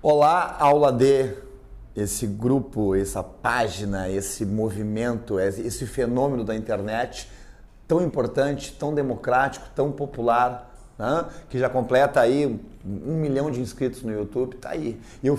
Olá, aula D, esse grupo, essa página, esse movimento, esse fenômeno da internet tão importante, tão democrático, tão popular, né? Que já completa aí 1 milhão de inscritos no YouTube, tá aí. E eu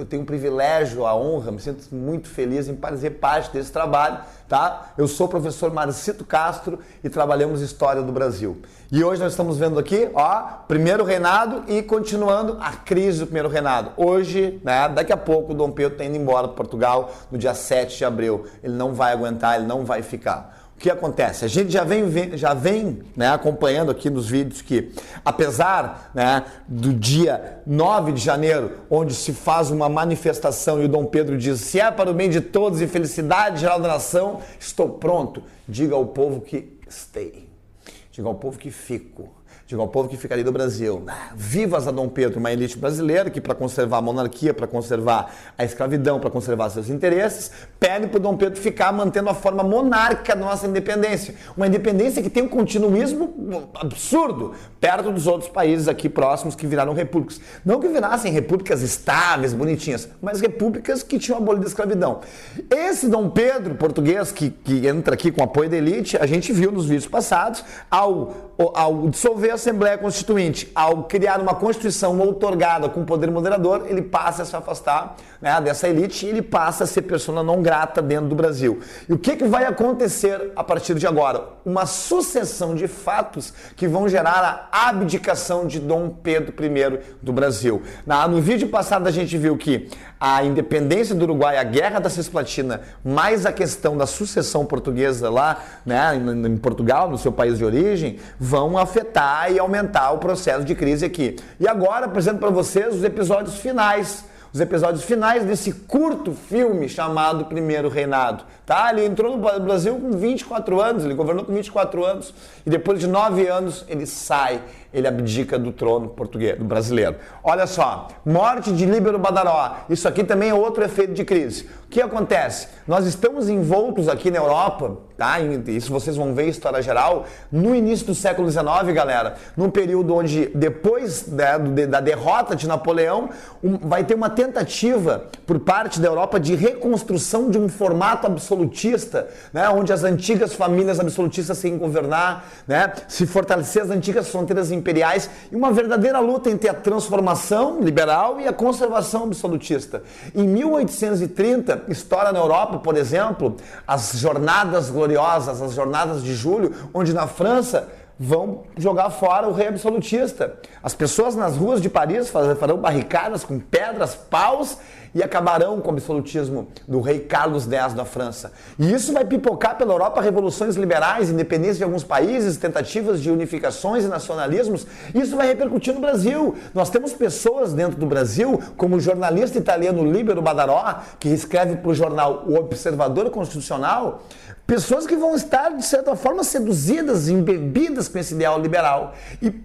tenho o privilégio, a honra, me sinto muito feliz em fazer parte desse trabalho, tá? Eu sou o professor Marcito Castro e trabalhamos História do Brasil. E hoje nós estamos vendo aqui, ó, primeiro reinado e continuando a crise do primeiro reinado. Hoje, né, daqui a pouco o Dom Pedro está indo embora para Portugal no dia 7 de abril. Ele não vai aguentar, ele não vai ficar. O que acontece? A gente já vem né, acompanhando aqui nos vídeos que, apesar, né, do dia 9 de janeiro, onde se faz uma manifestação e o Dom Pedro diz: se é para o bem de todos e felicidade geral da nação, estou pronto. Diga ao povo que stay. Diga ao povo que fico. Diga ao povo que ficaria do Brasil. Vivas a Dom Pedro, uma elite brasileira que, para conservar a monarquia, para conservar a escravidão, para conservar seus interesses, pede para o Dom Pedro ficar mantendo a forma monárquica da nossa independência. Uma independência que tem um continuismo absurdo, perto dos outros países aqui próximos que viraram repúblicas. Não que virassem repúblicas estáveis, bonitinhas, mas repúblicas que tinham abolido a escravidão. Esse Dom Pedro português que entra aqui com apoio da elite, a gente viu nos vídeos passados, ao dissolver a Assembleia Constituinte, ao criar uma Constituição outorgada com poder moderador, ele passa a se afastar, né, dessa elite e ele passa a ser persona não grata dentro do Brasil. E o que vai acontecer a partir de agora? Uma sucessão de fatos que vão gerar a abdicação de Dom Pedro I do Brasil. No vídeo passado a gente viu que a independência do Uruguai, a guerra da Cisplatina, mais a questão da sucessão portuguesa lá, né, em Portugal, no seu país de origem, vão afetar e aumentar o processo de crise aqui. E agora apresento para vocês os episódios finais desse curto filme chamado Primeiro Reinado. Tá? Ele entrou no Brasil com 24 anos, ele governou com 24 anos e depois de 9 anos ele sai, ele abdica do trono português, do brasileiro. Olha só, morte de Líbero Badaró, isso aqui também é outro efeito de crise. O que acontece? Nós estamos envoltos aqui na Europa, tá? Isso vocês vão ver em história geral, no início do século XIX, galera, num período onde depois da derrota de Napoleão, vai ter uma tentativa por parte da Europa de reconstrução de um formato absolutista, né? Onde as antigas famílias absolutistas seguem governar, né? Se fortalecer as antigas fronteiras imperiais e uma verdadeira luta entre a transformação liberal e a conservação absolutista. Em 1830, estoura na Europa, por exemplo, as jornadas gloriosas, as jornadas de julho, onde na França vão jogar fora o rei absolutista. As pessoas nas ruas de Paris farão barricadas com pedras, paus e acabarão com o absolutismo do rei Carlos X da França. E isso vai pipocar pela Europa revoluções liberais, independência de alguns países, tentativas de unificações e nacionalismos. Isso vai repercutir no Brasil. Nós temos pessoas dentro do Brasil, como o jornalista italiano Líbero Badaró, que escreve para o jornal O Observador Constitucional, pessoas que vão estar, de certa forma, seduzidas, embebidas com esse ideal liberal.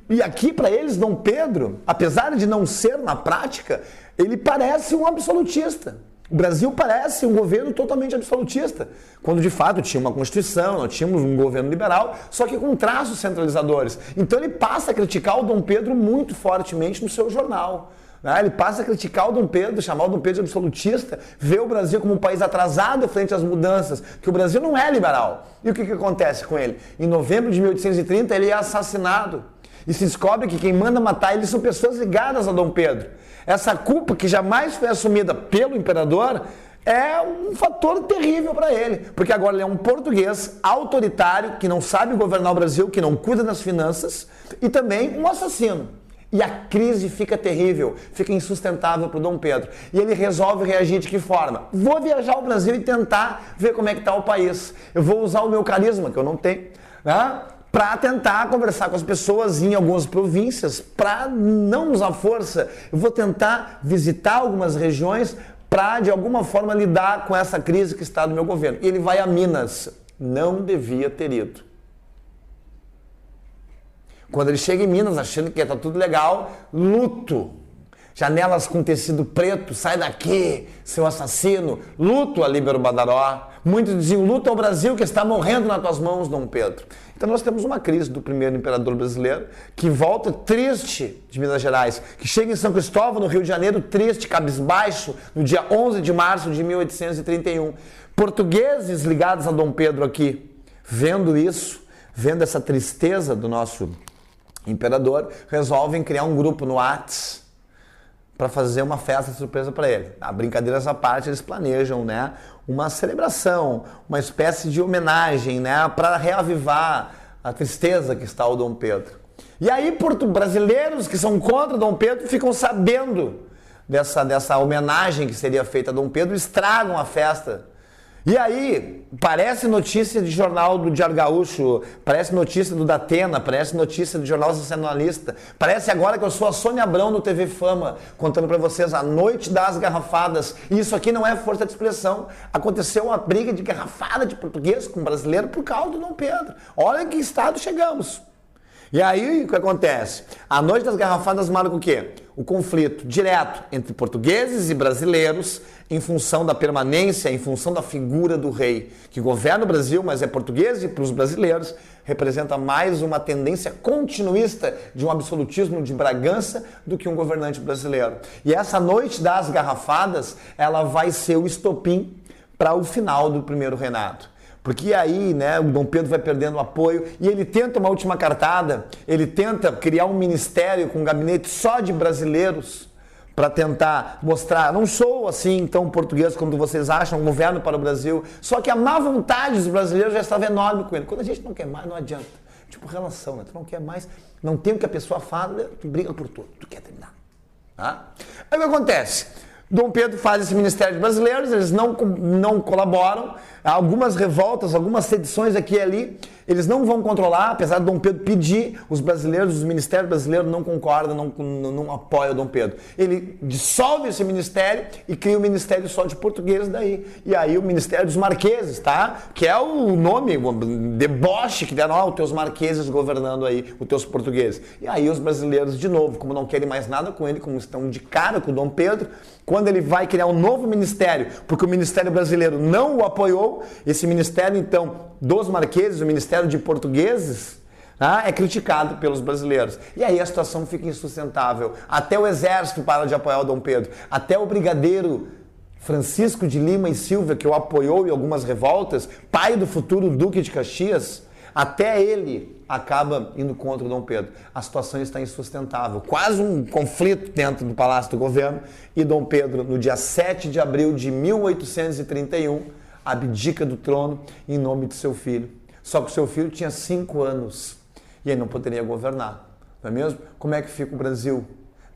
E aqui, para eles, Dom Pedro, apesar de não ser na prática, ele parece um absolutista. O Brasil parece um governo totalmente absolutista, quando de fato tinha uma Constituição, nós tínhamos um governo liberal, só que com traços centralizadores. Então ele passa a criticar o Dom Pedro muito fortemente no seu jornal. Ele passa a criticar o Dom Pedro, chamar o Dom Pedro de absolutista, ver o Brasil como um país atrasado frente às mudanças, que o Brasil não é liberal. E o que acontece com ele? Em novembro de 1830 ele é assassinado e se descobre que quem manda matar ele são pessoas ligadas a Dom Pedro. Essa culpa, que jamais foi assumida pelo imperador, é um fator terrível para ele, porque agora ele é um português autoritário, que não sabe governar o Brasil, que não cuida das finanças e também um assassino. E a crise fica terrível, fica insustentável para o Dom Pedro. E ele resolve reagir de que forma? Vou viajar ao Brasil e tentar ver como é que está o país. Eu vou usar o meu carisma, que eu não tenho, né? Para tentar conversar com as pessoas em algumas províncias, para não usar força. Eu vou tentar visitar algumas regiões para, de alguma forma, lidar com essa crise que está no meu governo. E ele vai a Minas. Não devia ter ido. Quando ele chega em Minas, achando que está tudo legal, luto. Janelas com tecido preto, sai daqui, seu assassino. Luto a Líbero Badaró. Muitos diziam, luto ao Brasil que está morrendo nas tuas mãos, Dom Pedro. Então nós temos uma crise do primeiro imperador brasileiro, que volta triste de Minas Gerais, que chega em São Cristóvão, no Rio de Janeiro, triste, cabisbaixo, no dia 11 de março de 1831. Portugueses ligados a Dom Pedro aqui, vendo isso, vendo essa tristeza do nosso imperador, resolvem criar um grupo no Whats para fazer uma festa surpresa para ele. A brincadeira essa parte, eles planejam, né, uma celebração, uma espécie de homenagem, né, para reavivar a tristeza que está o Dom Pedro. E aí, brasileiros que são contra Dom Pedro ficam sabendo dessa homenagem que seria feita a Dom Pedro, estragam a festa. E aí, parece notícia de jornal do Diário Gaúcho, parece notícia do Datena, parece notícia do Jornal Sensacionalista, parece agora que eu sou a Sônia Abrão no TV Fama, contando pra vocês a noite das garrafadas. E isso aqui não é força de expressão. Aconteceu uma briga de garrafada de português com brasileiro por causa do Dom Pedro. Olha em que estado chegamos. E aí, o que acontece? A noite das garrafadas marca o quê? O conflito direto entre portugueses e brasileiros em função da permanência, em função da figura do rei, que governa o Brasil, mas é português e para os brasileiros representa mais uma tendência continuista de um absolutismo de Bragança do que um governante brasileiro. E essa noite das garrafadas, ela vai ser o estopim para o final do primeiro reinado. Porque aí, né, o Dom Pedro vai perdendo apoio e ele tenta uma última cartada, ele tenta criar um ministério com um gabinete só de brasileiros para tentar mostrar, não sou assim tão português como vocês acham, governo para o Brasil, só que a má vontade dos brasileiros já estava enorme com ele. Quando a gente não quer mais, não adianta. Tipo relação, né? Tu não quer mais, não tem o que a pessoa fala, tu briga por tudo, tu quer terminar. Tá? Aí o que acontece? Dom Pedro faz esse Ministério de Brasileiros, eles não colaboram, há algumas revoltas, algumas sedições aqui e ali, eles não vão controlar, apesar de Dom Pedro pedir, os brasileiros, os ministérios brasileiros não concordam, não apoiam Dom Pedro. Ele dissolve esse ministério e cria o Ministério só de Portugueses daí. E aí o Ministério dos Marqueses, tá? Que é o nome, o deboche que deram, os teus marqueses governando aí, os teus portugueses. E aí os brasileiros, de novo, como não querem mais nada com ele, como estão de cara com o Dom Pedro, quando ele vai criar um novo ministério, porque o Ministério Brasileiro não o apoiou, esse ministério, então, dos marqueses, o Ministério de Portugueses, é criticado pelos brasileiros. E aí a situação fica insustentável. Até o exército para de apoiar o Dom Pedro. Até o brigadeiro Francisco de Lima e Silva, que o apoiou em algumas revoltas, pai do futuro Duque de Caxias, até ele acaba indo contra o Dom Pedro. A situação está insustentável. Quase um conflito dentro do Palácio do Governo. E Dom Pedro, no dia 7 de abril de 1831, abdica do trono em nome de seu filho. Só que o seu filho tinha 5 anos e ele não poderia governar. Não é mesmo? Como é que fica o Brasil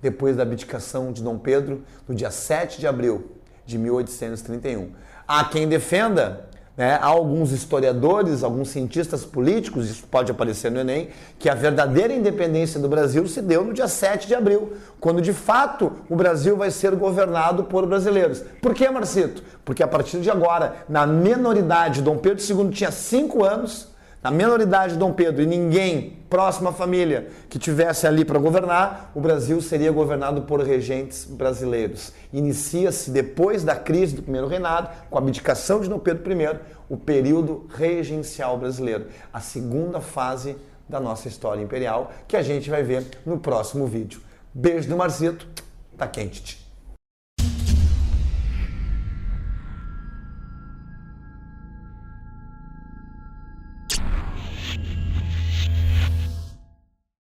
depois da abdicação de Dom Pedro, no dia 7 de abril de 1831? Há quem defenda, né, há alguns historiadores, alguns cientistas políticos, isso pode aparecer no Enem, que a verdadeira independência do Brasil se deu no dia 7 de abril, quando de fato o Brasil vai ser governado por brasileiros. Por que, Marcito? Porque a partir de agora, na menoridade, Dom Pedro II tinha 5 anos, na menoridade de Dom Pedro e ninguém próximo à família que tivesse ali para governar, o Brasil seria governado por regentes brasileiros. Inicia-se, depois da crise do primeiro reinado, com a abdicação de Dom Pedro I, o período regencial brasileiro, a segunda fase da nossa história imperial, que a gente vai ver no próximo vídeo. Beijo do Marcito, tá quente.